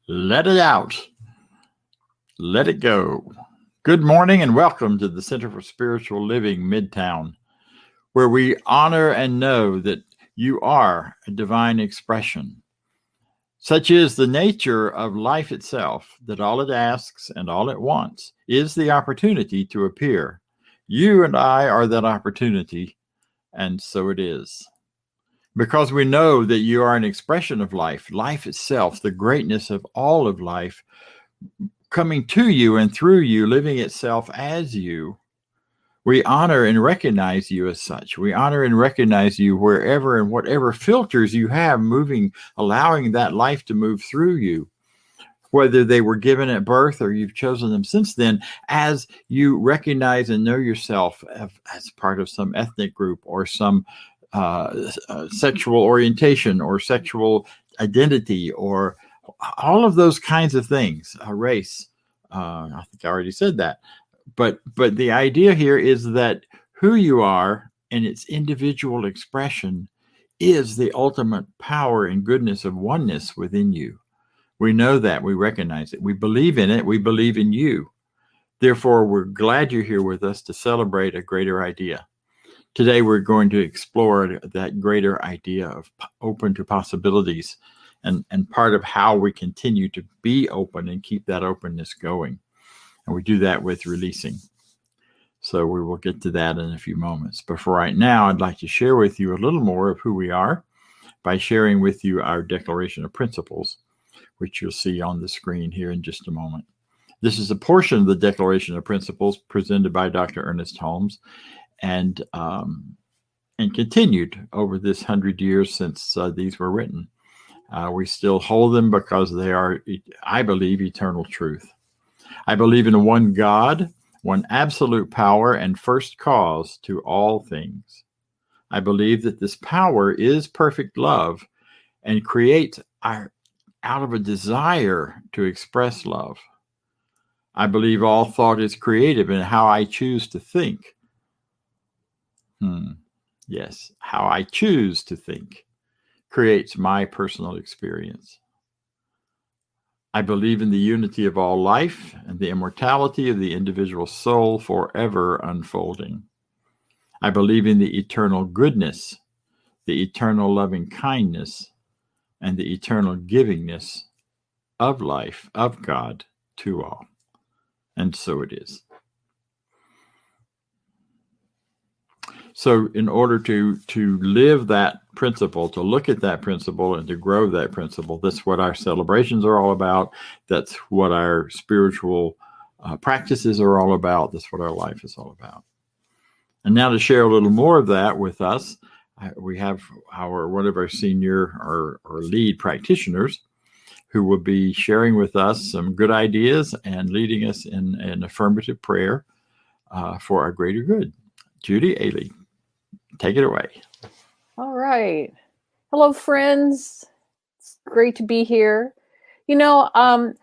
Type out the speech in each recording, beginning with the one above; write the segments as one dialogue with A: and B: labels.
A: Let it out. Let it go. Good morning and welcome to the Center for Spiritual Living Midtown, where we honor and know that you are a divine expression. Such is the nature of life itself, that all it asks and all it wants is the opportunity to appear. You and I are that opportunity, and so it is. Because we know that you are an expression of life, life itself, the greatness of all of life, coming to you and through you, living itself as you. We honor and recognize you as such. We honor and recognize you wherever and whatever filters you have moving, allowing that life to move through you, whether they were given at birth or you've chosen them since then, as you recognize and know yourself as part of some ethnic group or some sexual orientation or sexual identity or all of those kinds of things, a race. I think I already said that. But the idea here is that who you are and its individual expression is the ultimate power and goodness of oneness within you. We know that. We recognize it. We believe in it. We believe in you. Therefore, we're glad you're here with us to celebrate a greater idea. Today, we're going to explore that greater idea of open to possibilities and part of how we continue to be open and keep that openness going. And we do that with releasing. So we will get to that in a few moments. But for right now, I'd like to share with you a little more of who we are by sharing with you our Declaration of Principles, which you'll see on the screen here in just a moment. This is a portion of the Declaration of Principles presented by Dr. Ernest Holmes and continued over this 100 years since these were written. We still hold them because they are, I believe, eternal truth. I believe in one God, one absolute power and first cause to all things. I believe that this power is perfect love and creates out of a desire to express love. I believe all thought is creative in how I choose to think. Yes, how I choose to think creates my personal experience. I believe in the unity of all life and the immortality of the individual soul forever unfolding. I believe in the eternal goodness, the eternal loving kindness, and the eternal givingness of life, of God, to all. And so it is. So in order to live that principle, to look at that principle and to grow that principle, that's what our celebrations are all about. That's what our spiritual practices are all about. That's what our life is all about. And now to share a little more of that with us, we have one of our senior or lead practitioners who will be sharing with us some good ideas and leading us in an affirmative prayer for our greater good. Judy Ailey, take it away.
B: All right. Hello, friends. It's great to be here. You know, I'm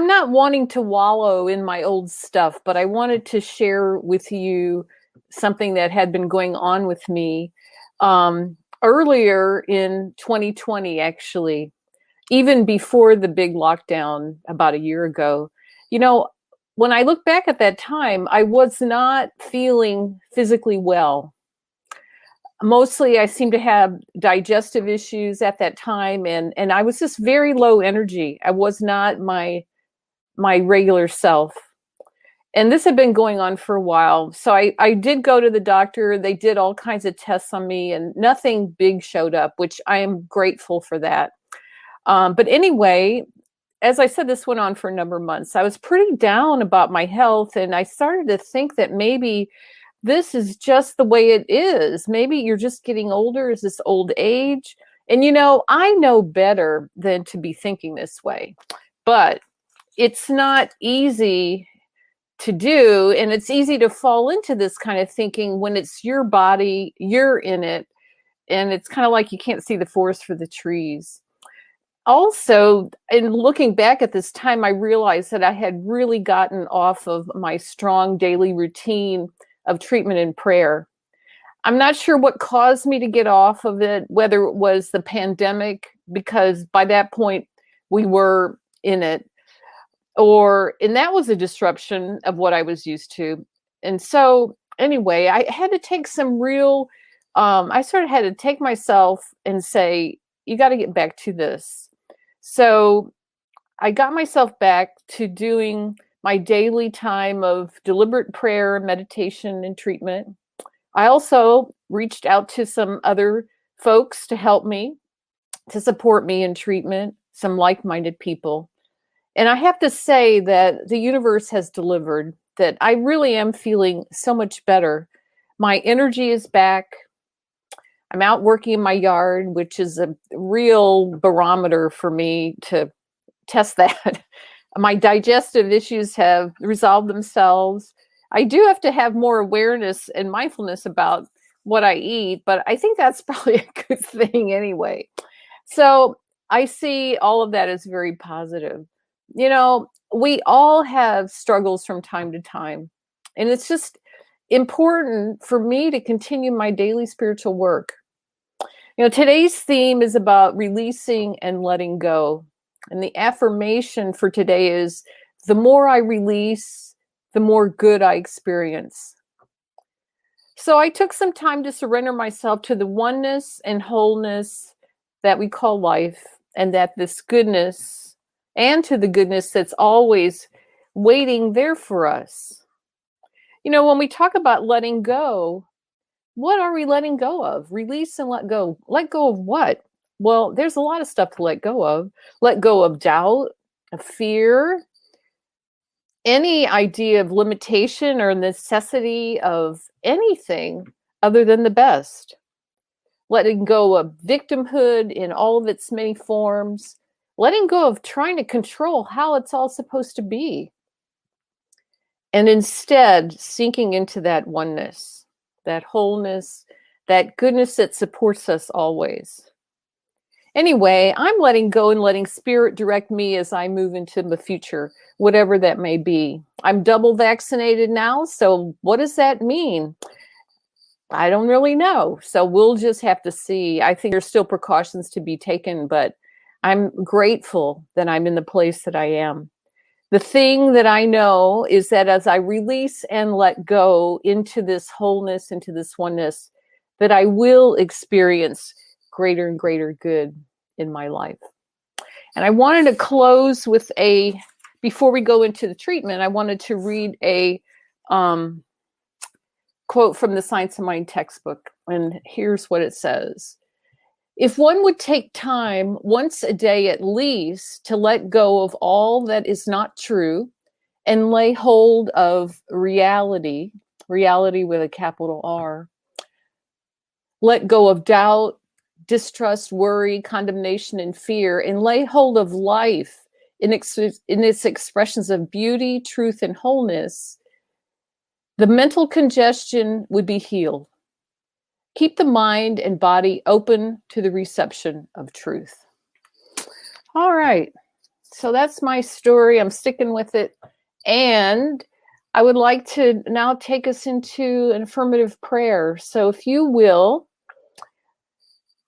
B: not wanting to wallow in my old stuff, but I wanted to share with you something that had been going on with me earlier in 2020, actually, even before the big lockdown about a year ago. You know, when I look back at that time, I was not feeling physically well. Mostly I seemed to have digestive issues at that time, and I was just very low energy. I was not my regular self. And this had been going on for a while. So I did go to the doctor. They did all kinds of tests on me and nothing big showed up, which I am grateful for that. But anyway, as I said, this went on for a number of months. I was pretty down about my health, and I started to think that maybe this is just the way it is. Maybe you're just getting older. Is this old age? And, you know, I know better than to be thinking this way, but it's not easy to do. And it's easy to fall into this kind of thinking when it's your body, you're in it. And it's kind of like you can't see the forest for the trees. Also, in looking back at this time, I realized that I had really gotten off of my strong daily routine of treatment and prayer. I'm not sure what caused me to get off of it, whether it was the pandemic, because by that point we were in it, and that was a disruption of what I was used to. And so anyway, I had to take some real, I sort of had to take myself and say, you got to get back to this. So I got myself back to doing my daily time of deliberate prayer, meditation, and treatment. I also reached out to some other folks to help me, to support me in treatment, some like-minded people. And I have to say that the universe has delivered, that I really am feeling so much better. My energy is back. I'm out working in my yard, which is a real barometer for me to test that. My digestive issues have resolved themselves. I do have to have more awareness and mindfulness about what I eat, but I think that's probably a good thing anyway. So I see all of that as very positive. You know, we all have struggles from time to time, and it's just important for me to continue my daily spiritual work. You know, today's theme is about releasing and letting go. And the affirmation for today is, the more I release, the more good I experience. So I took some time to surrender myself to the oneness and wholeness that we call life, and that this goodness, and to the goodness that's always waiting there for us. You know, when we talk about letting go, what are we letting go of? Release and let go. Let go of what? Well, there's a lot of stuff to let go of. Let go of doubt, of fear, any idea of limitation or necessity of anything other than the best. Letting go of victimhood in all of its many forms. Letting go of trying to control how it's all supposed to be. And instead, sinking into that oneness, that wholeness, that goodness that supports us always. Anyway, I'm letting go and letting spirit direct me as I move into the future, whatever that may be. I'm double vaccinated now, so what does that mean? I don't really know. So we'll just have to see. I think there's still precautions to be taken, but I'm grateful that I'm in the place that I am. The thing that I know is that as I release and let go into this wholeness, into this oneness, that I will experience greater and greater good in my life. And I wanted to close with before we go into the treatment, I wanted to read a quote from the Science of Mind textbook. And here's what it says. If one would take time once a day at least to let go of all that is not true and lay hold of reality, reality with a capital R, let go of doubt, distrust, worry, condemnation, and fear, and lay hold of life in its expressions of beauty, truth, and wholeness, the mental congestion would be healed. Keep the mind and body open to the reception of truth. All right. So that's my story. I'm sticking with it. And I would like to now take us into an affirmative prayer. So if you will,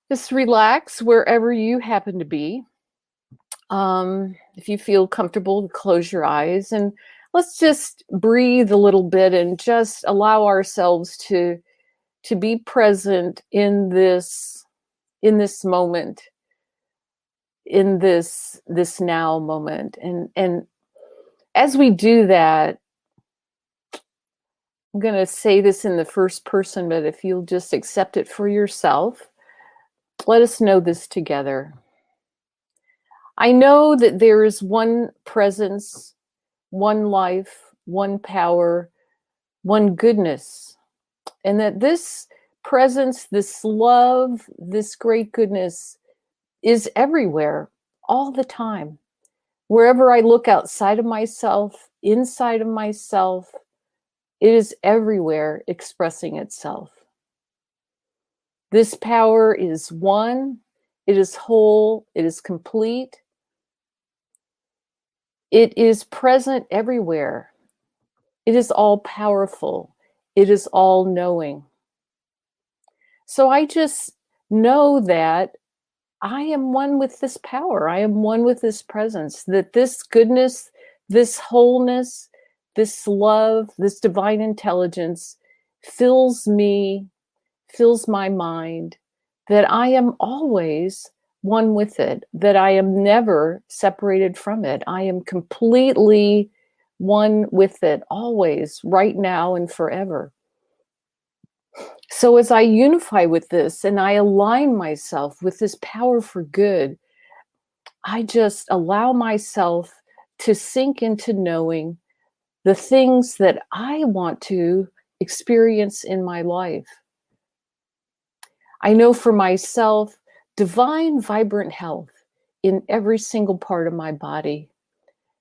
B: just relax wherever you happen to be. If you feel comfortable, close your eyes and let's just breathe a little bit and just allow ourselves to be present in this moment, in this now moment. And as we do that, I'm going to say this in the first person, but if you'll just accept it for yourself, let us know this together. I know that there is one presence, one life, one power, one goodness, and that this presence, this love, this great goodness is everywhere, all the time. Wherever I look outside of myself, inside of myself, it is everywhere expressing itself. This power is one, it is whole, it is complete. It is present everywhere. It is all powerful. It is all knowing. So I just know that I am one with this power. I am one with this presence, that this goodness, this wholeness, this love, this divine intelligence fills me, fills my mind, that I am always one with it, that I am never separated from it. I am completely one with it, always, right now and forever. So as I unify with this and I align myself with this power for good, I just allow myself to sink into knowing the things that I want to experience in my life. I know for myself, divine, vibrant health in every single part of my body,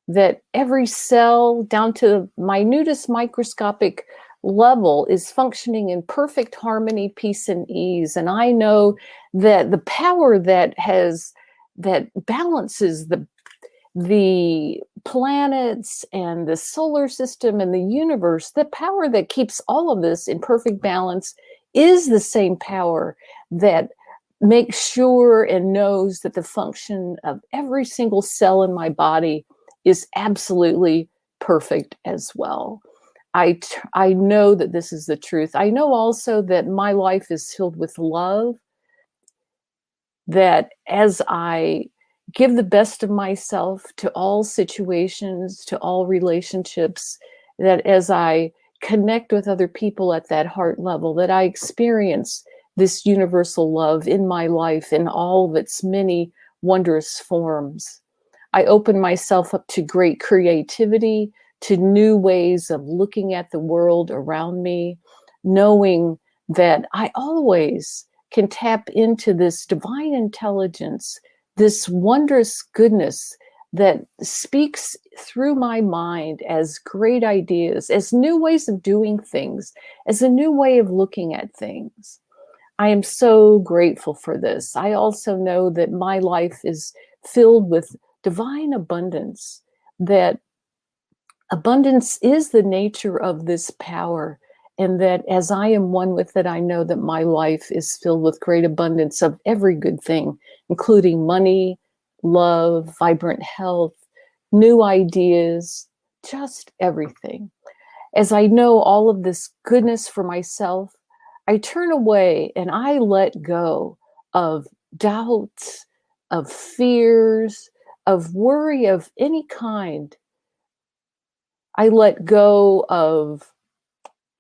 B: that every cell down to the minutest microscopic level is functioning in perfect harmony, peace, and ease. And I know that the power that balances the planets and the solar system and the universe, the power that keeps all of this in perfect balance is the same power that makes sure and knows that the function of every single cell in my body is absolutely perfect as well. I know that this is the truth. I know also that my life is filled with love, that as I give the best of myself to all situations, to all relationships, that as I connect with other people at that heart level, that I experience this universal love in my life in all of its many wondrous forms. I open myself up to great creativity, to new ways of looking at the world around me, knowing that I always can tap into this divine intelligence, this wondrous goodness that speaks through my mind as great ideas, as new ways of doing things, as a new way of looking at things. I am so grateful for this. I also know that my life is filled with divine abundance, that abundance is the nature of this power, and that as I am one with it, I know that my life is filled with great abundance of every good thing, including money, love, vibrant health, new ideas, just everything. As I know all of this goodness for myself, I turn away and I let go of doubts, of fears, of worry of any kind. I let go of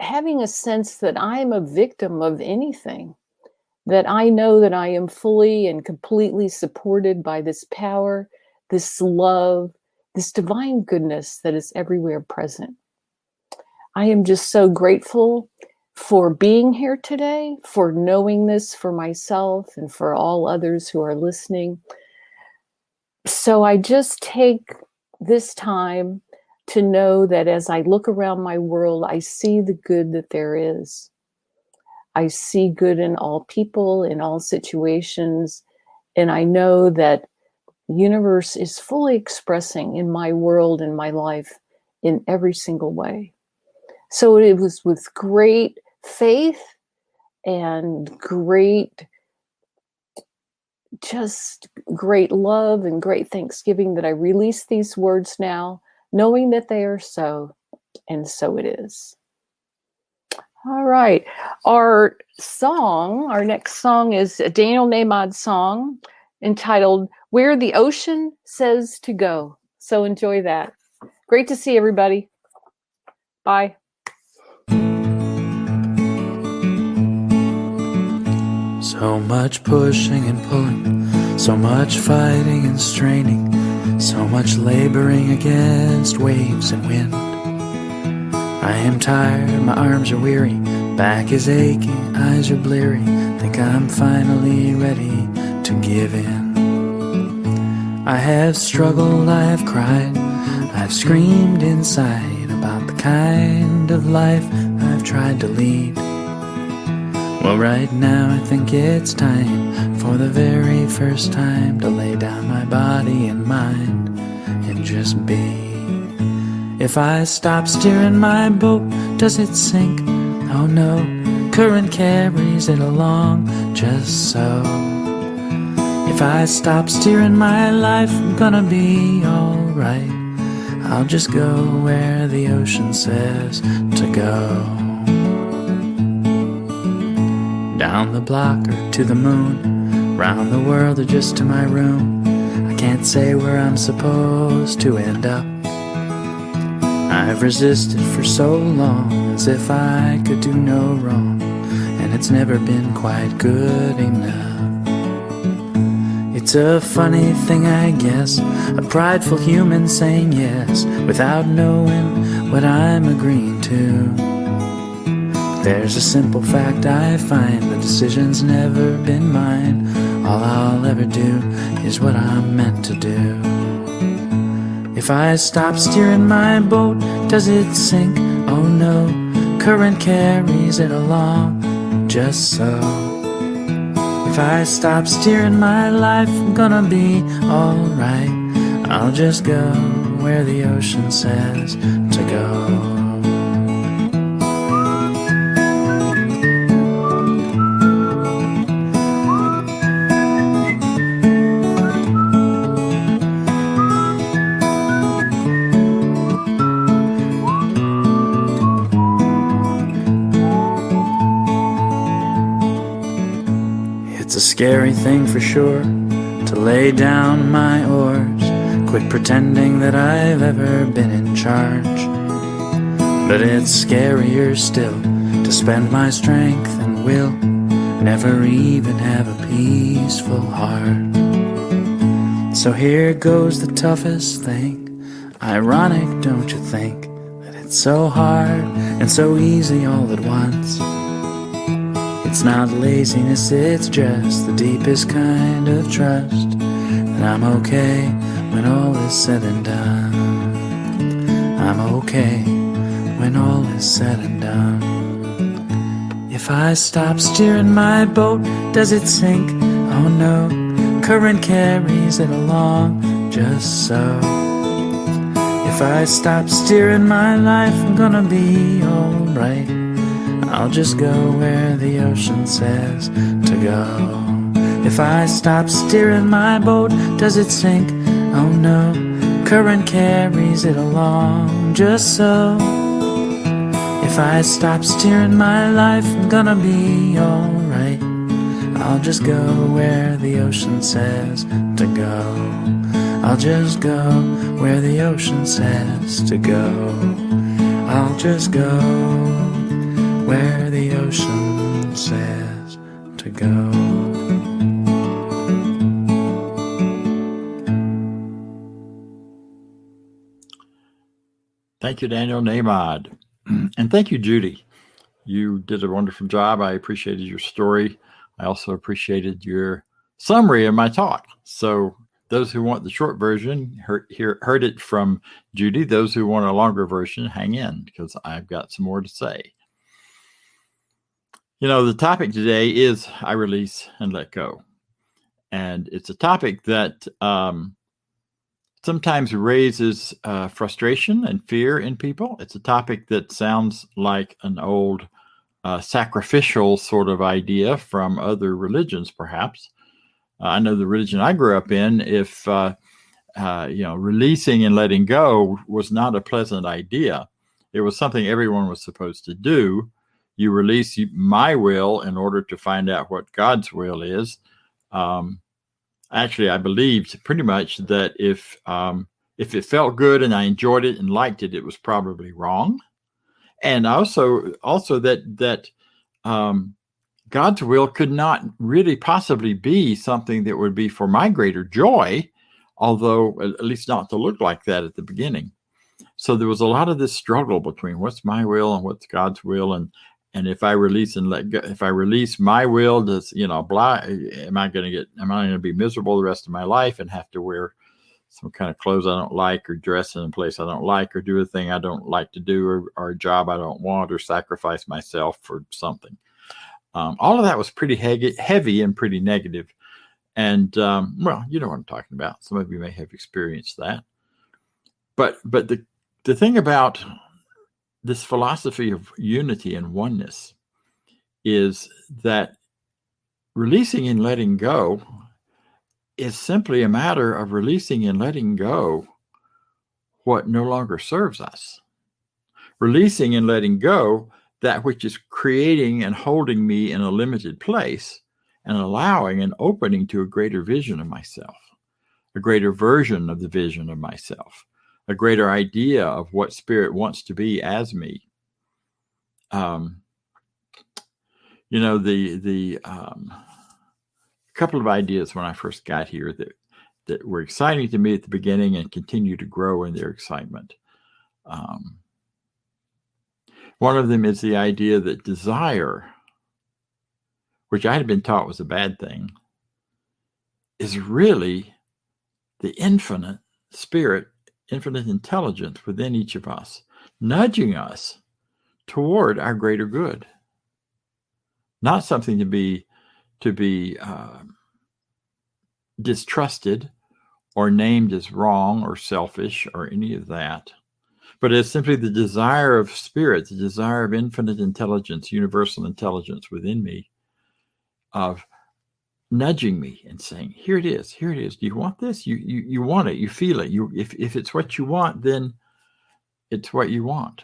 B: having a sense that I'm a victim of anything, that I know that I am fully and completely supported by this power, this love, this divine goodness that is everywhere present. I am just so grateful for being here today, for knowing this for myself and for all others who are listening. So I just take this time to know that as I look around my world, I see the good that there is. I see good in all people, in all situations, and I know that the universe is fully expressing in my world and my life in every single way. So it was with great faith and just great love and great thanksgiving that I release these words now, knowing that they are so, and so it is. All right. Our next song is a Daniel Nahmad song entitled Where the Ocean Says to Go. So enjoy that. Great to see everybody. Bye.
C: So much pushing and pulling, so much fighting and straining, so much laboring against waves and wind. I am tired, my arms are weary, back is aching, eyes are bleary, think I'm finally ready to give in. I have struggled, I have cried, I've screamed inside about the kind of life I've tried to lead. Well, right now I think it's time, for the very first time, to lay down my body and mind and just be. If I stop steering my boat, does it sink? Oh no, current carries it along just so. If If I stop steering my life, I'm gonna be alright. I'll just go where the ocean says to go. Down the block or to the moon, round the world or just to my room. I can't say where I'm supposed to end up. I've resisted for so long, as if I could do no wrong, and it's never been quite good enough. It's a funny thing, I guess, a prideful human saying yes without knowing what I'm agreeing to. But there's a simple fact I find, the decision's never been mine. All I'll ever do is what I'm meant to do. If I stop steering my boat, does it sink? Oh no, current carries it along, just so. If I stop steering my life, I'm gonna be alright. I'll just go where the ocean says to go. It's a scary thing for sure, to lay down my oars, quit pretending that I've ever been in charge. But it's scarier still, to spend my strength and will, never even have a peaceful heart. So here goes the toughest thing. Ironic, don't you think, that it's so hard and so easy all at once? It's not laziness, it's just the deepest kind of trust that I'm okay when all is said and done. I'm okay when all is said and done. If I stop steering my boat, does it sink? Oh no, current carries it along, just so. If I stop steering my life, I'm gonna be alright. I'll just go where the ocean says to go. If I stop steering my boat, does it sink? Oh no, current carries it along, just so. If I stop steering my life, I'm gonna be alright. I'll just go where the ocean says to go. I'll just go where the ocean says to go. I'll just go where the ocean says to go.
A: Thank you, Daniel Namad. And thank you, Judy. You did a wonderful job. I appreciated your story. I also appreciated your summary of my talk. So those who want the short version heard it from Judy. Those who want a longer version, hang in, because I've got some more to say. You know, the topic today is I release and let go. And it's a topic that sometimes raises frustration and fear in people. It's a topic that sounds like an old sacrificial sort of idea from other religions, perhaps. I know the religion I grew up in, if releasing and letting go was not a pleasant idea. It was something everyone was supposed to do. You release my will in order to find out what God's will is. Actually, I believed pretty much that if it felt good and I enjoyed it and liked it, it was probably wrong. And also that God's will could not really possibly be something that would be for my greater joy, although at least not to look like that at the beginning. So there was a lot of this struggle between what's my will and what's God's will, and if I release and let go, if I release my will, does am I going to be miserable the rest of my life and have to wear some kind of clothes I don't like, or dress in a place I don't like, or do a thing I don't like to do, or a job I don't want, or sacrifice myself for something? All of that was pretty heavy and pretty negative. And well, you know what I'm talking about. Some of you may have experienced that. But the thing about this philosophy of unity and oneness is that releasing and letting go is simply a matter of releasing and letting go what no longer serves us. Releasing and letting go that which is creating and holding me in a limited place, and allowing and opening to a greater vision of myself, a greater version of the vision of myself, a greater idea of what spirit wants to be as me. Couple of ideas when I first got here that were exciting to me at the beginning and continue to grow in their excitement. One of them is the idea that desire, which I had been taught was a bad thing, is really the infinite spirit, infinite intelligence within each of us, nudging us toward our greater good. Not something to be distrusted or named as wrong or selfish or any of that, but it's simply the desire of spirit, the desire of infinite intelligence, universal intelligence within me, of nudging me and saying, here it is. Do you want this? You want it, you feel it. If it's what you want, then it's what you want.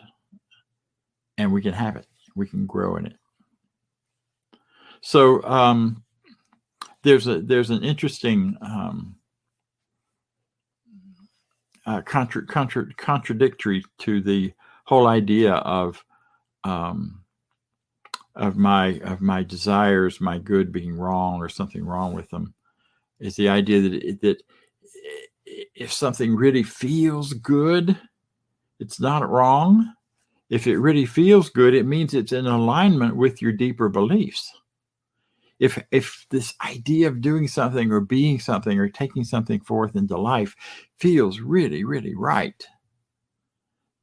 A: And we can have it. We can grow in it. So there's an interesting contradictory to the whole idea of my desires, my good being wrong or something wrong with them, is the idea that if something really feels good, it's not wrong. If it really feels good, it means it's in alignment with your deeper beliefs. If this idea of doing something or being something or taking something forth into life feels really, really right,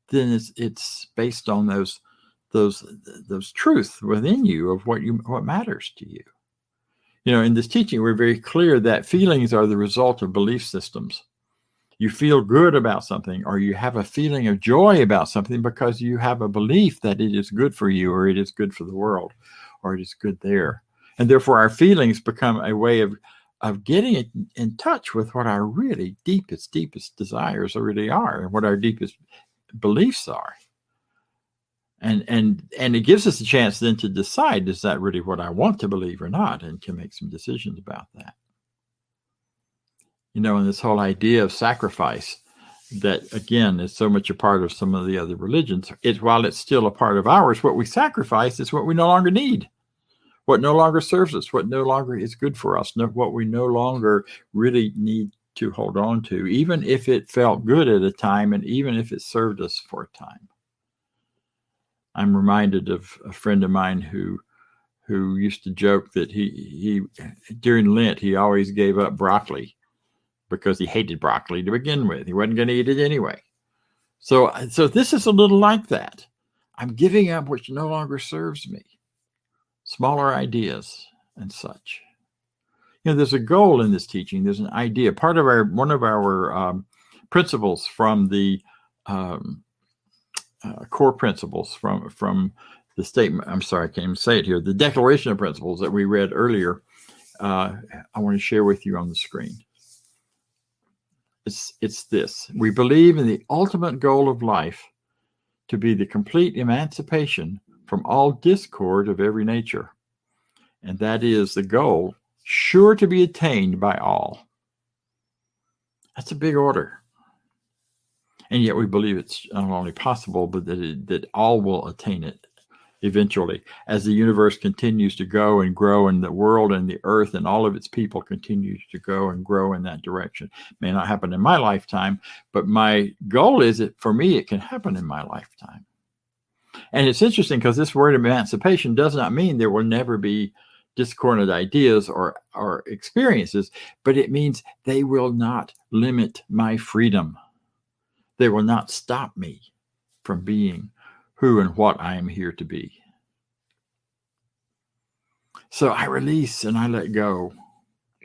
A: then it's based on those truths within you of what matters to you. In this teaching, we're very clear that feelings are the result of belief systems. You feel good about something, or you have a feeling of joy about something because you have a belief that it is good for you, or it is good for the world, or it is good there. And therefore, our feelings become a way of getting in touch with what our really deepest desires really are, and what our deepest beliefs are. And it gives us a chance then to decide, is that really what I want to believe or not, and can make some decisions about that. And this whole idea of sacrifice, that again is so much a part of some of the other religions, while it's still a part of ours, what we sacrifice is what we no longer need, what no longer serves us, what no longer is good for us, what we no longer really need to hold on to, even if it felt good at a time, and even if it served us for a time. I'm reminded of a friend of mine who used to joke that he during Lent, he always gave up broccoli because he hated broccoli to begin with. He wasn't going to eat it anyway. So this is a little like that. I'm giving up what no longer serves me. Smaller ideas and such. There's a goal in this teaching. There's an idea. One of our principles from the core principles from the statement. I'm sorry, I can't even say it here. The Declaration of Principles that we read earlier. I want to share with you on the screen. It's this. We believe in the ultimate goal of life to be the complete emancipation from all discord of every nature. And that is the goal sure to be attained by all. That's a big order. And yet we believe it's not only possible, but that all will attain it eventually, as the universe continues to go and grow, and the world and the earth and all of its people continue to go and grow in that direction. It may not happen in my lifetime, but my goal is that for me, it can happen in my lifetime. And it's interesting because this word emancipation does not mean there will never be discordant ideas or experiences, but it means they will not limit my freedom. They will not stop me from being who and what I am here to be. So I release and I let go.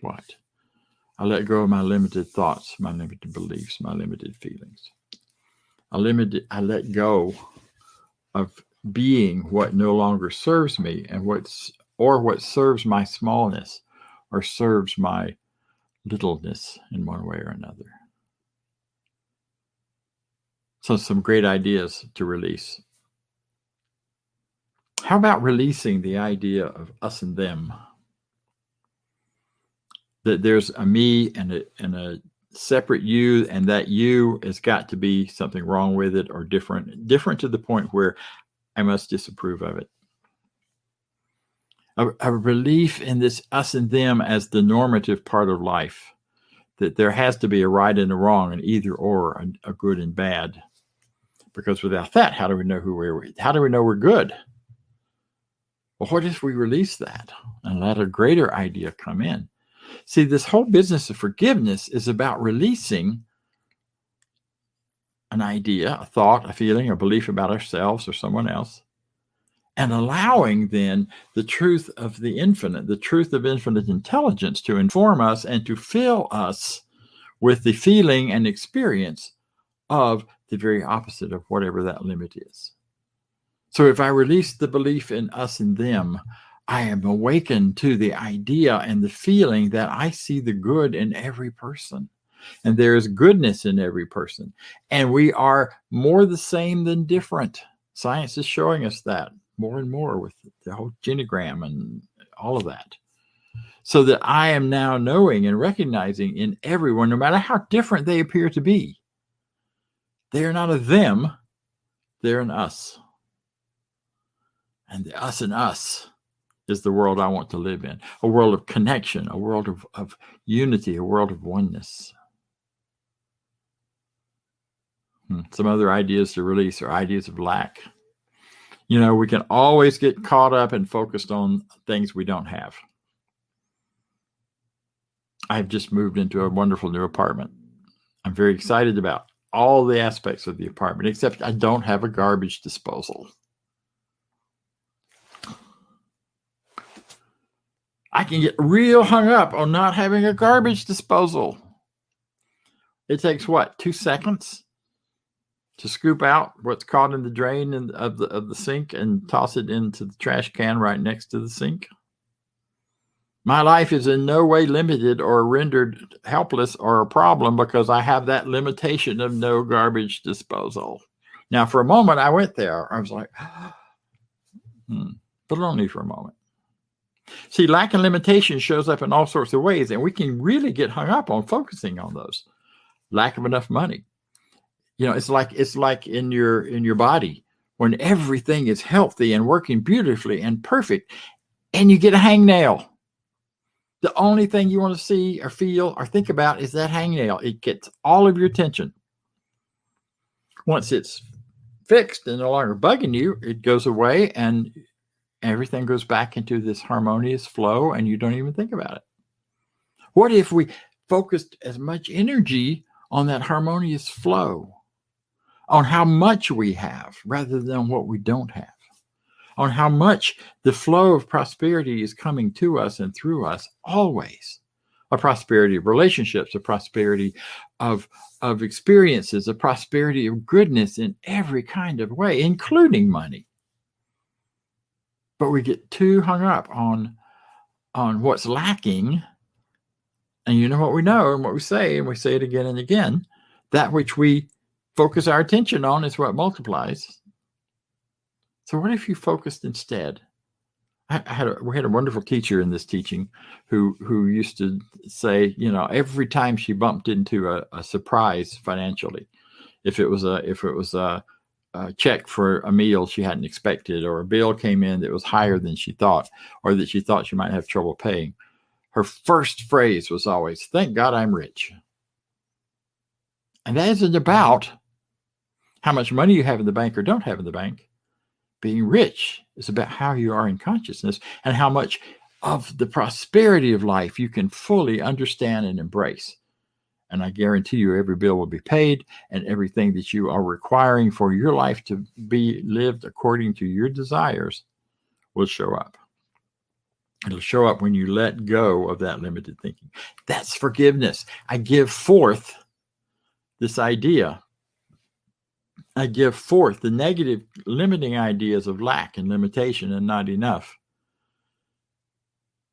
A: What? I let go of my limited thoughts, my limited beliefs, my limited feelings. I let go of being what no longer serves me, and what serves my smallness, or serves my littleness in one way or another. So some great ideas to release. How about releasing the idea of us and them? That there's a me and a separate you, and that you has got to be something wrong with it or different to the point where I must disapprove of it. A relief in this us and them as the normative part of life, that there has to be a right and a wrong, an either or, a good and bad. Because without that, how do we know how do we know we're good? Well, what if we release that and let a greater idea come in? See, this whole business of forgiveness is about releasing an idea, a thought, a feeling, a belief about ourselves or someone else, and allowing then the truth of the infinite, the truth of infinite intelligence to inform us and to fill us with the feeling and experience of the very opposite of whatever that limit is. So if I release the belief in us and them, I am awakened to the idea and the feeling that I see the good in every person. And there is goodness in every person. And we are more the same than different. Science is showing us that more and more with the whole genogram and all of that. So that I am now knowing and recognizing in everyone, no matter how different they appear to be, they are not a them, they're an us. And the us and us is the world I want to live in. A world of connection, a world of unity, a world of oneness. Some other ideas to release are ideas of lack. You know, we can always get caught up and focused on things we don't have. I've just moved into a wonderful new apartment. I'm very excited about all the aspects of the apartment, except I don't have a garbage disposal. I can get real hung up on not having a garbage disposal. It takes what, 2 seconds to scoop out what's caught in the drain of the sink and toss it into the trash can right next to the sink. My life is in no way limited or rendered helpless or a problem because I have that limitation of no garbage disposal. Now, for a moment, I went there. I was like, but only for a moment. See, lack and limitation shows up in all sorts of ways, and we can really get hung up on focusing on those. Lack of enough money. You know, it's like in your body when everything is healthy and working beautifully and perfect, and you get a hangnail. The only thing you want to see or feel or think about is that hangnail. It gets all of your attention. Once it's fixed and no longer bugging you, it goes away and everything goes back into this harmonious flow and you don't even think about it. What if we focused as much energy on that harmonious flow, on how much we have rather than what we don't have, on how much the flow of prosperity is coming to us and through us always, a prosperity of relationships, a prosperity of experiences, a prosperity of goodness in every kind of way, including money. But we get too hung up on what's lacking. And you know what we know and what we say, and we say it again and again, that which we focus our attention on is what multiplies. So what if you focused instead? We had a wonderful teacher in this teaching who used to say, you know, every time she bumped into a surprise financially, if it was a check for a meal she hadn't expected, or a bill came in that was higher than she thought, or that she thought she might have trouble paying, her first phrase was always, "Thank God I'm rich." And that isn't about how much money you have in the bank or don't have in the bank. Being rich is about how you are in consciousness and how much of the prosperity of life you can fully understand and embrace. And I guarantee you every bill will be paid and everything that you are requiring for your life to be lived according to your desires will show up. It'll show up when you let go of that limited thinking. That's forgiveness. I give forth this idea. I give forth the negative, limiting ideas of lack and limitation and not enough.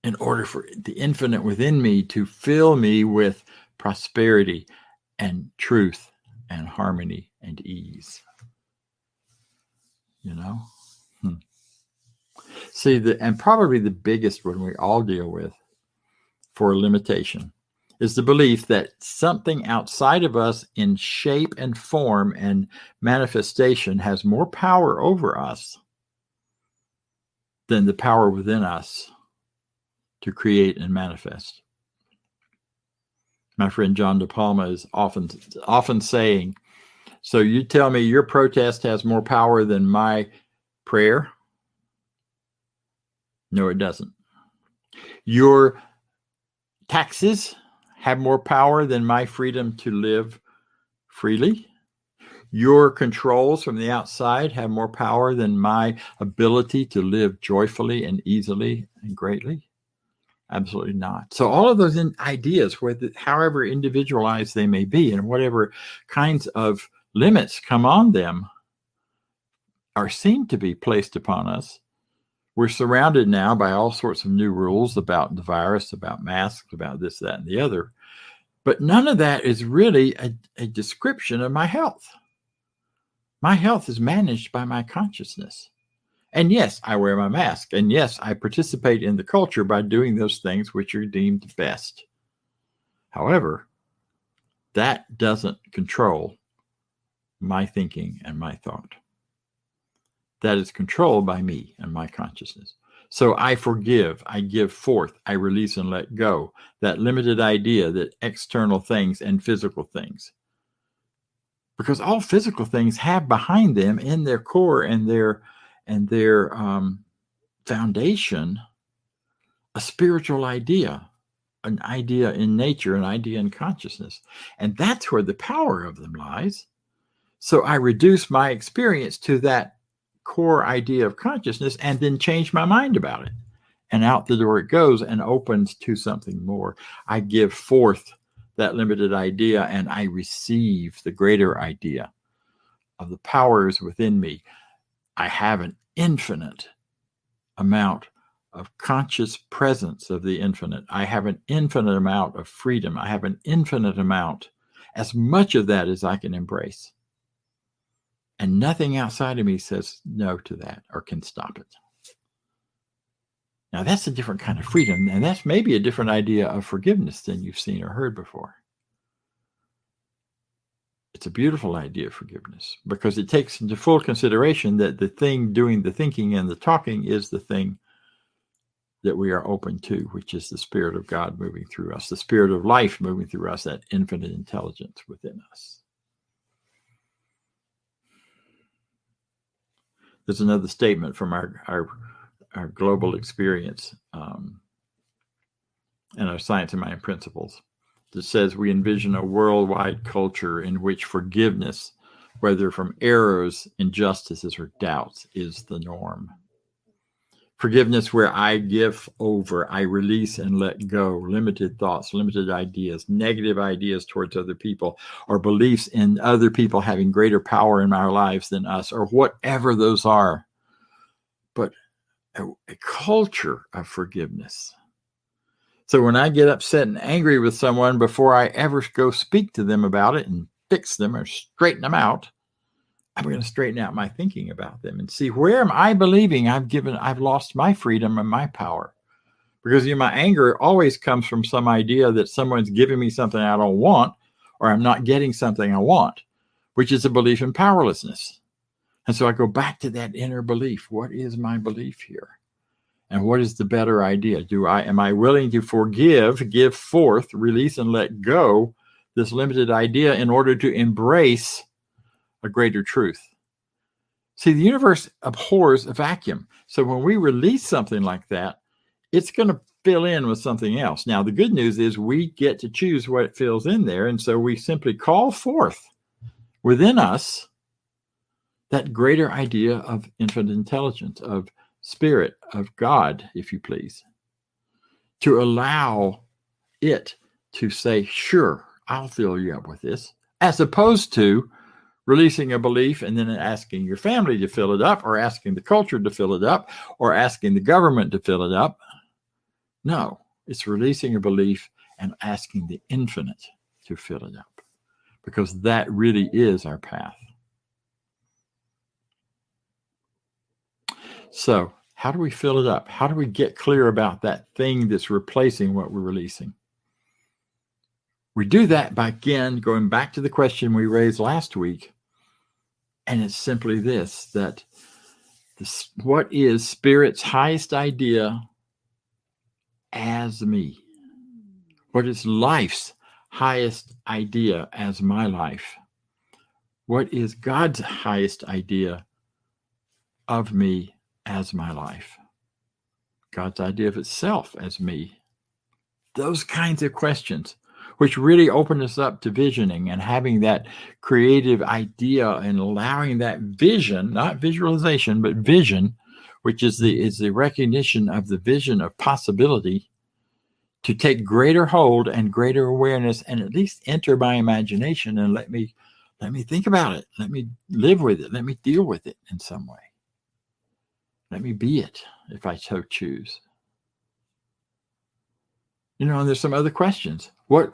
A: in order for the infinite within me to fill me with prosperity and truth and harmony and ease. You know? See, and probably the biggest one we all deal with for limitation is the belief that something outside of us in shape and form and manifestation has more power over us than the power within us to create and manifest. My friend John De Palma is often saying, so you tell me your protest has more power than my prayer? No, it doesn't. Your taxes have more power than my freedom to live freely? Your controls from the outside have more power than my ability to live joyfully and easily and greatly? Absolutely not. So all of those ideas, however individualized they may be and whatever kinds of limits come on them or seem to be placed upon us, we're surrounded now by all sorts of new rules about the virus, about masks, about this, that, and the other. But none of that is really a description of my health. My health is managed by my consciousness. And yes, I wear my mask. And yes, I participate in the culture by doing those things which are deemed best. However, that doesn't control my thinking and my thought. That is controlled by me and my consciousness. So I forgive, I give forth, I release and let go. That limited idea that external things and physical things. Because all physical things have behind them in their core and their foundation a spiritual idea, an idea in nature, an idea in consciousness. And that's where the power of them lies. So I reduce my experience to that core idea of consciousness and then change my mind about it. And out the door it goes and opens to something more. I give forth that limited idea and I receive the greater idea of the powers within me. I have an infinite amount of conscious presence of the infinite. I have an infinite amount of freedom. I have an infinite amount, as much of that as I can embrace. And nothing outside of me says no to that or can stop it. Now, that's a different kind of freedom, and that's maybe a different idea of forgiveness than you've seen or heard before. It's a beautiful idea of forgiveness because it takes into full consideration that the thing doing the thinking and the talking is the thing that we are open to, which is the Spirit of God moving through us, the Spirit of life moving through us, that infinite intelligence within us. There's another statement from our global experience and our science and mind principles that says we envision a worldwide culture in which forgiveness, whether from errors, injustices, or doubts, is the norm. Forgiveness where I give over, I release and let go limited thoughts, limited ideas, negative ideas towards other people, or beliefs in other people having greater power in our lives than us, or whatever those are. But a culture of forgiveness. So when I get upset and angry with someone, before I ever go speak to them about it and fix them or straighten them out, I'm going to straighten out my thinking about them and see, where am I believing I've lost my freedom and my power? Because my anger always comes from some idea that someone's giving me something I don't want, or I'm not getting something I want, which is a belief in powerlessness. And so I go back to that inner belief. What is my belief here? And what is the better idea? Am I willing to forgive, give forth, release, and let go this limited idea in order to embrace a greater truth? See, the universe abhors a vacuum. So when we release something like that, it's going to fill in with something else. Now, the good news is we get to choose what fills in there. And so we simply call forth within us that greater idea of infinite intelligence, of spirit, of God, if you please, to allow it to say, sure, I'll fill you up with this, as opposed to releasing a belief and then asking your family to fill it up, or asking the culture to fill it up, or asking the government to fill it up. No, it's releasing a belief and asking the infinite to fill it up, because that really is our path. So how do we fill it up? How do we get clear about that thing that's replacing what we're releasing? We do that by, again, going back to the question we raised last week. And it's simply this, that what is Spirit's highest idea as me? What is life's highest idea as my life? What is God's highest idea of me as my life? God's idea of itself as me? Those kinds of questions, which really open us up to visioning and having that creative idea and allowing that vision, not visualization, but vision, which is the recognition of the vision of possibility, to take greater hold and greater awareness and at least enter my imagination and let me think about it. Let me live with it. Let me deal with it in some way. Let me be it if I so choose. You know, and there's some other questions. What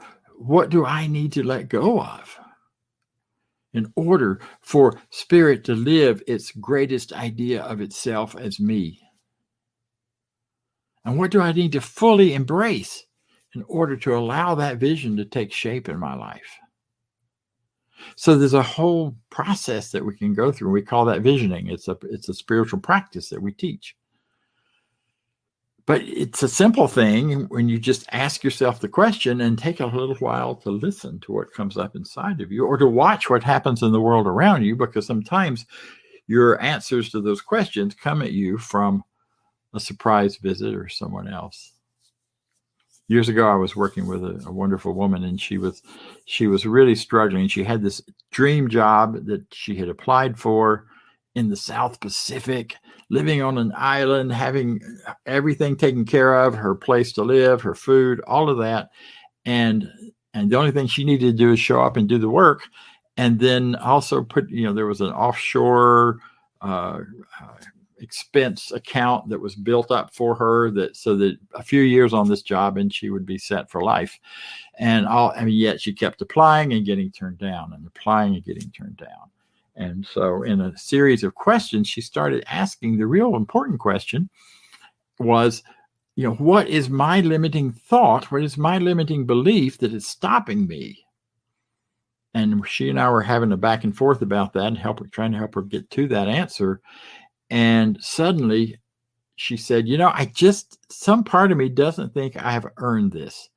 A: do I need to let go of in order for Spirit to live its greatest idea of itself as me? And what do I need to fully embrace in order to allow that vision to take shape in my life? So there's a whole process that we can go through. We call that visioning. It's a spiritual practice that we teach. But it's a simple thing when you just ask yourself the question and take a little while to listen to what comes up inside of you, or to watch what happens in the world around you, because sometimes your answers to those questions come at you from a surprise visit or someone else. Years ago, I was working with a wonderful woman, and she was really struggling. She had this dream job that she had applied for in the South Pacific, living on an island, having everything taken care of, her place to live, her food, all of that. And the only thing she needed to do is show up and do the work. And then also there was an offshore expense account that was built up for her, so that a few years on this job and she would be set for life. And yet she kept applying and getting turned down, and applying and getting turned down. And so in a series of questions, she started asking the real important question was, what is my limiting thought? What is my limiting belief that is stopping me? And she and I were having a back and forth about that and trying to help her get to that answer. And suddenly she said, some part of me doesn't think I have earned this.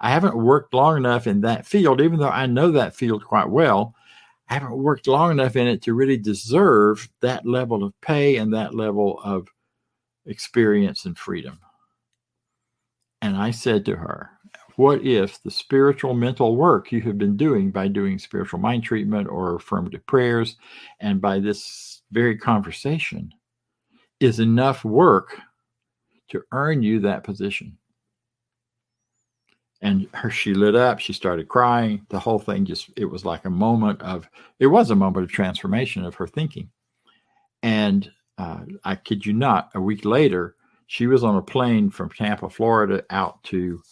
A: I haven't worked long enough in that field, even though I know that field quite well. I haven't worked long enough in it to really deserve that level of pay and that level of experience and freedom. And I said to her, what if the spiritual mental work you have been doing by doing spiritual mind treatment or affirmative prayers, and by this very conversation, is enough work to earn you that position? And she lit up. She started crying. The whole thing it was a moment of transformation of her thinking. And I kid you not, a week later, she was on a plane from Tampa, Florida, out to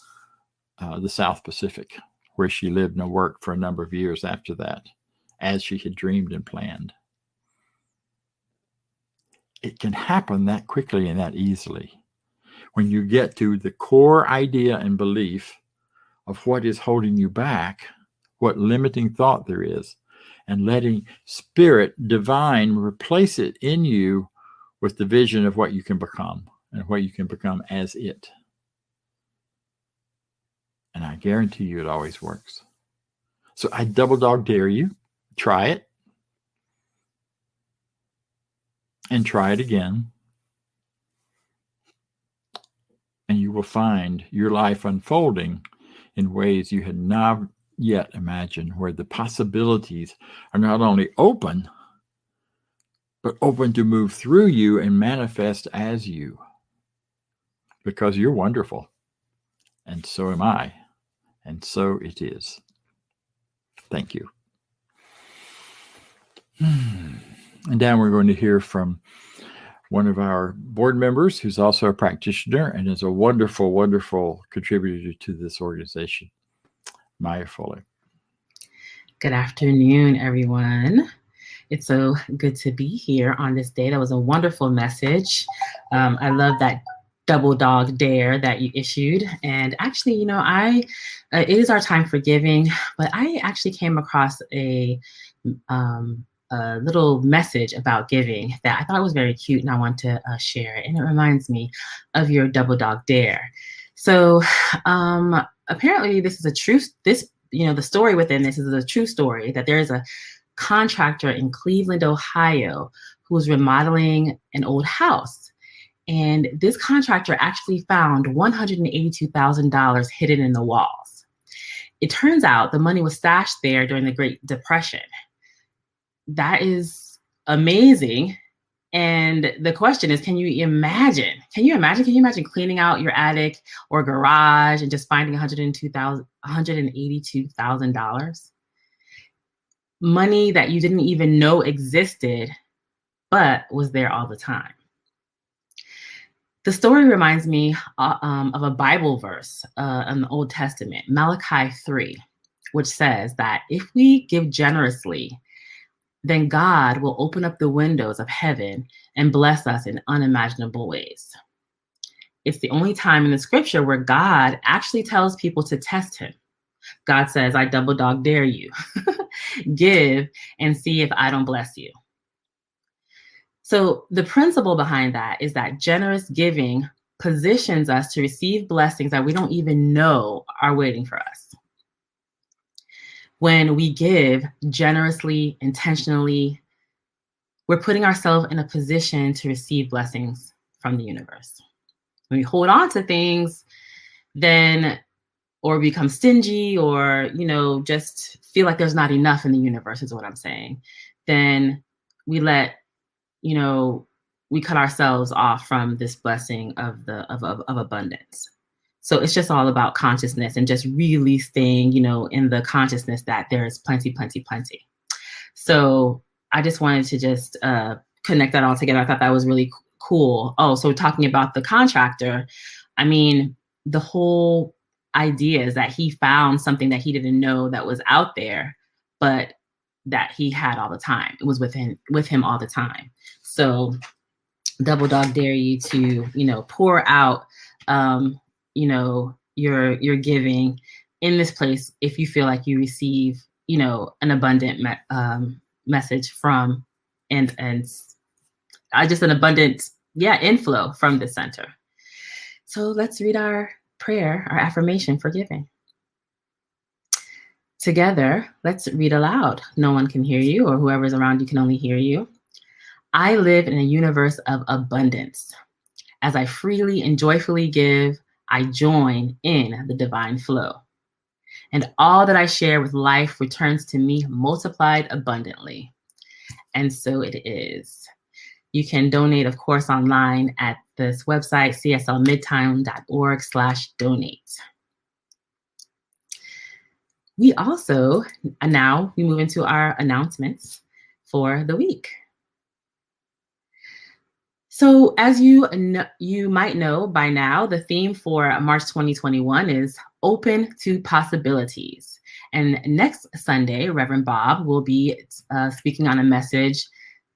A: the South Pacific, where she lived and worked for a number of years after that, as she had dreamed and planned. It can happen that quickly and that easily when you get to the core idea and belief of what is holding you back, what limiting thought there is, and letting Spirit divine replace it in you with the vision of what you can become and what you can become as it. And I guarantee you it always works. So I double dog dare you, try it. And try it again. And you will find your life unfolding in ways you had not yet imagined, where the possibilities are not only open, but open to move through you and manifest as you. Because you're wonderful. And so am I. And so it is. Thank you. And now we're going to hear from one of our board members who's also a practitioner and is a wonderful, wonderful contributor to this organization. Maya Foley.
D: Good afternoon, everyone. It's so good to be here on this day. That was a wonderful message. I love that double dog dare that you issued. And actually, it is our time for giving, but I actually came across a little message about giving that I thought was very cute, and I want to share it. And it reminds me of your double dog dare. So apparently this is a true, the story within this is a true story, that there is a contractor in Cleveland, Ohio, who was remodeling an old house. And this contractor actually found $182,000 hidden in the walls. It turns out the money was stashed there during the Great Depression. That is amazing. And the question is, can you imagine cleaning out your attic or garage and just finding $182,000? Money that you didn't even know existed, but was there all the time. The story reminds me of a Bible verse in the Old Testament, Malachi 3, which says that if we give generously, then God will open up the windows of heaven and bless us in unimaginable ways. It's the only time in the scripture where God actually tells people to test him. God says, I double dog dare you. Give and see if I don't bless you. So the principle behind that is that generous giving positions us to receive blessings that we don't even know are waiting for us. When we give generously, intentionally, we're putting ourselves in a position to receive blessings from the universe. When we hold on to things, then, or become stingy, or, just feel like there's not enough in the universe is what I'm saying, then we we cut ourselves off from this blessing of abundance. So it's just all about consciousness and just really staying, in the consciousness that there is plenty, plenty, plenty. So I just wanted to just connect that all together. I thought that was really cool. Oh, so talking about the contractor, I mean, the whole idea is that he found something that he didn't know that was out there, but that he had all the time. It was with him all the time. So double dog dare you to, pour out, your giving in this place if you feel like you receive, an abundant message from and just an abundant, inflow from the center. So let's read our prayer, our affirmation for giving. Together, let's read aloud. No one can hear you, or whoever's around you can only hear you. I live in a universe of abundance. As I freely and joyfully give, I join in the divine flow. And all that I share with life returns to me multiplied abundantly. And so it is. You can donate, of course, online at this website, cslmidtown.org/donate. We also, now we move into our announcements for the week. So as you might know by now, the theme for March 2021 is Open to Possibilities. And next Sunday, Reverend Bob will be speaking on a message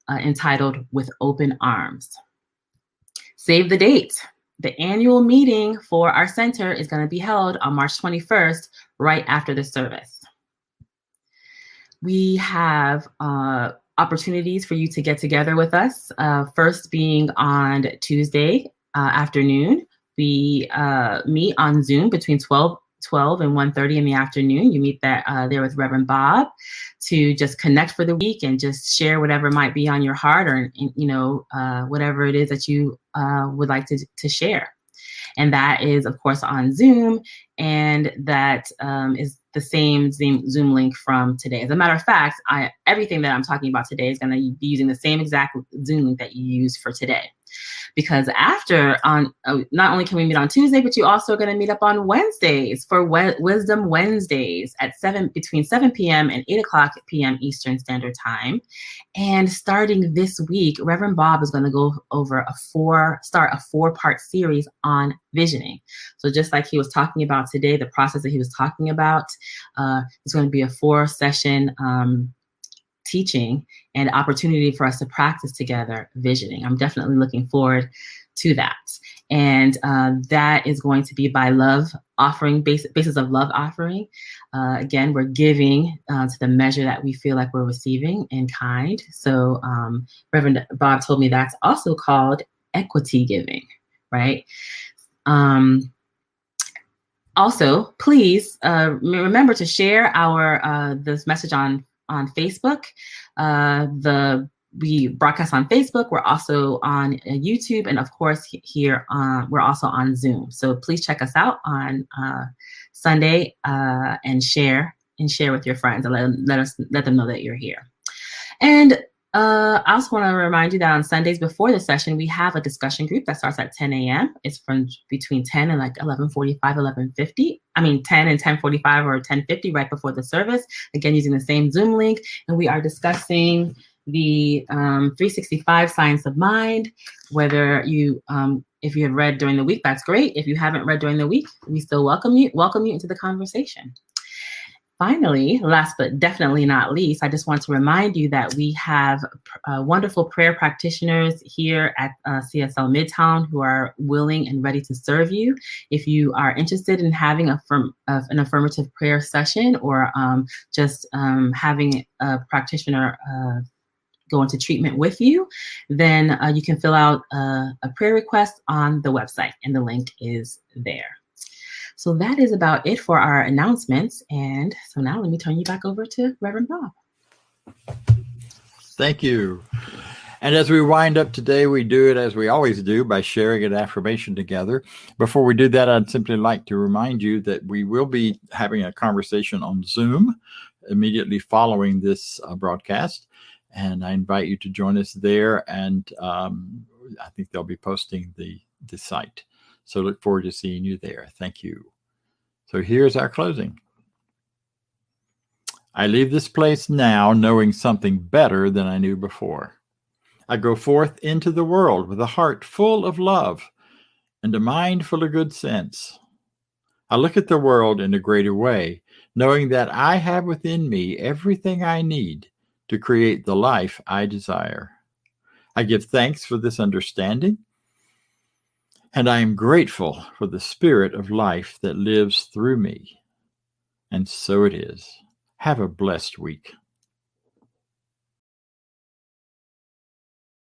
D: entitled With Open Arms. Save the date. The annual meeting for our center is going to be held on March 21st, right after the service. We have opportunities for you to get together with us. First being on Tuesday afternoon, we meet on Zoom between 12 and 1:30 in the afternoon. You meet there with Reverend Bob to just connect for the week and just share whatever might be on your heart, or whatever it is that you would like to share. And that is, of course, on Zoom, and that is the same Zoom link from today. As a matter of fact, everything that I'm talking about today is going to be using the same exact Zoom link that you used for today. because after not only can we meet on Tuesday, but you also are going to meet up on Wednesdays for Wisdom Wednesdays at between 7 p.m. and 8 o'clock p.m. Eastern Standard Time. And starting this week, Reverend Bob is going to go over start a 4-part series on visioning. So just like he was talking about today, the process that he was talking about, it's going to be a 4-session teaching and opportunity for us to practice together visioning. I'm definitely looking forward to that. And that is going to be by love offering, basis of love offering. Again, we're giving to the measure that we feel like we're receiving in kind. So Reverend Bob told me that's also called equity giving, right? Also, please remember to share this message on Facebook. We broadcast on Facebook. We're also on YouTube, and of course, here we're also on Zoom. So please check us out on Sunday and share with your friends, and let them know that you're here. And I also want to remind you that on Sundays before the session, we have a discussion group that starts at 10 a.m. It's from between 10 and like 11:45, 11:50. I mean, 10 and 10:45 or 10:50 right before the service. Again, using the same Zoom link. And we are discussing the 365 Science of Mind. Whether you, if you have read during the week, that's great. If you haven't read during the week, we still welcome you into the conversation. Finally, last but definitely not least, I just want to remind you that we have wonderful prayer practitioners here at CSL Midtown who are willing and ready to serve you. If you are interested in having an affirmative prayer session or just having a practitioner go into treatment with you, then you can fill out a prayer request on the website, and the link is there. So that is about it for our announcements. And so now let me turn you back over to Reverend Bob.
A: Thank you. And as we wind up today, we do it as we always do by sharing an affirmation together. Before we do that, I'd simply like to remind you that we will be having a conversation on Zoom immediately following this broadcast. And I invite you to join us there. And I think they'll be posting the site. So look forward to seeing you there. Thank you. So here's our closing. I leave this place now knowing something better than I knew before. I go forth into the world with a heart full of love and a mind full of good sense. I look at the world in a greater way, knowing that I have within me everything I need to create the life I desire. I give thanks for this understanding, and I am grateful for the spirit of life that lives through me. And so it is. Have a blessed week.